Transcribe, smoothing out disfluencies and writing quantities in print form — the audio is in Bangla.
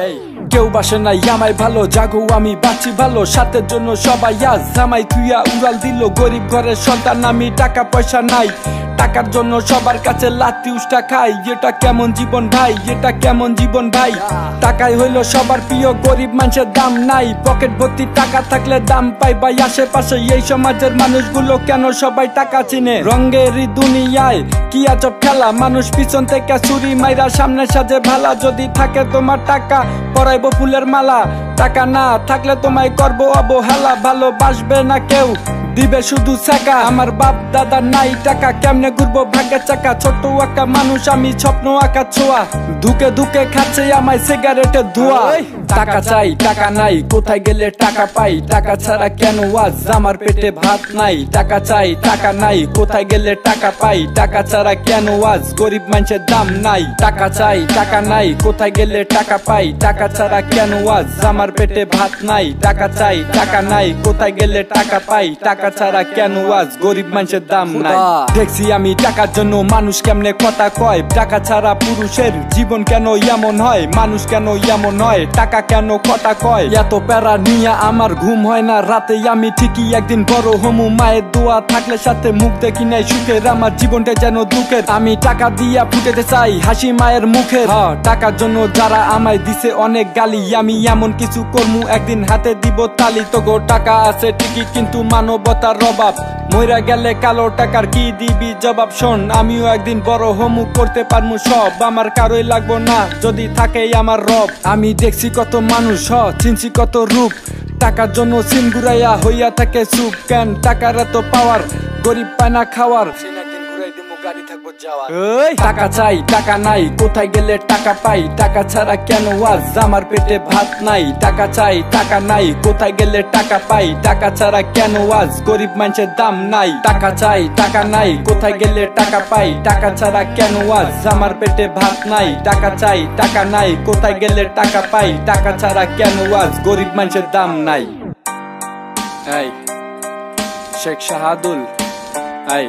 এই কেউ বাসে নাই আমায় ভালো, জাগো আমি বাঁচি ভালো, সাথের জন্য সবাই আজ জামাই থুইয়া উড়াল দিল। গরিব ঘরের সন্তান আমি, টাকা পয়সা নাই, টাকার জন্য সবার কাছে লাথি উষ্টা খাই। এটা কেমন জীবন ভাই, এটা কেমন জীবন ভাই? টাকাই হইলো সবার প্রিয়, গরিব মানুষের দাম নাই। পকেট ভর্তি টাকা থাকলে দাম পাই ভাই আশেপাশে। এই সমাজের মানুষগুলো কেন সবাই টাকা চিনে? রঙেরই দুনিয়ায় কি আজব খেলা, মানুষ পিছন থেকে ছুরি মাইরা সামনে সাজে ভালা। যদি থাকে তোমার টাকা পরাইবো ফুলের মালা, টাকা না থাকলে তোমায় করবো অবহেলা। ভালোবাসবে না কেউ, দিবে শুধু ছেকা। আমার বাপ দাদা নাই টাকা, কেমনে ঘুরবো ভাগ্যের চাকা। ছোট্ট একটা মানুষ আমি, স্বপ্ন আঁকা ছোঁয়া, ধুকে ধুকে খাচ্ছে আমায় সিগারেটের ধোঁয়া। টাকা চাই টাকা নাই, কোথায় গেলে টাকা পাই? টাকা ছাড়া কেন আজ আমার পেটে ভাত নাই? টাকা চাই টাকা নাই, কোথায় গেলে টাকা পাই? টাকা ছাড়া কেন আজ গরিব মানুষের দাম নাই? টাকা চাই টাকা নাই, কোথায় গেলে টাকা পাই? টাকা ছাড়া কেন আজ আমার পেটে ভাত নাই? টাকা চাই টাকা নাই, কোথায় গেলে টাকা পাই? টাকা ছাড়া কেন আজ গরিব মানুষের দাম নাই? দেখছি আমি টাকার জন্য মানুষ কেমনে কথা কয়। টাকা ছাড়া পুরুষের জীবন কেন এমন হয়? মানুষ কেন এমন হয়? টাকা কেন কথা কয়? এত প্যারা নিয়ে আমার ঘুম হয় না রাতে। আমি ঠিকই একদিন বড় হমু, মায়ের দোয়া থাকলে সাথে মুখ দেখি নাই সুখের। আমার জীবনটা যেন দুঃখের, আমি টাকা দিয়া ফুটেতে চাই হাসি মায়ের মুখে। টাকার জন্য যারা আমায় দিছে অনেক গালি, আমি এমন কিছু করমু একদিন হাতে দিব তালি। তো গো টাকা আছে ঠিকই কিন্তু মানবতার অভাব, মইরা গেলে কালো টাকার কি দিবি জবাব? শোন আমিও একদিন বড় হমু, করতে পারমু সব, আমার কারোই লাগবো না যদি থাকে আমার রব। আমি দেখছি কত মানুষ, চিনছি কত রূপ, টাকার জন্য সিন ঘুরাইয়া হইয়া থাকে চুপ। কেন টাকার এত পাওয়ার, গরিব পায় না খাওয়ার। টাকা চাই টাকা নাই, কোথায় গেলে টাকা পাই? টাকা ছাড়া কেন আজ আমার পেটে ভাত নাই? টাকা চাই টাকা নাই, কোথায় গেলে টাকা পাই? টাকা ছাড়া কেন আজ গরিব মানুষের দাম নাই? টাকা চাই টাকা নাই, কোথায় গেলে টাকা পাই? টাকা ছাড়া কেন আজ আমার পেটে ভাত নাই? টাকা চাই টাকা নাই, কোথায় গেলে টাকা পাই? টাকা ছাড়া কেন আজ গরিব মানুষের দাম নাই? এই শেখ শাহাদুল, এই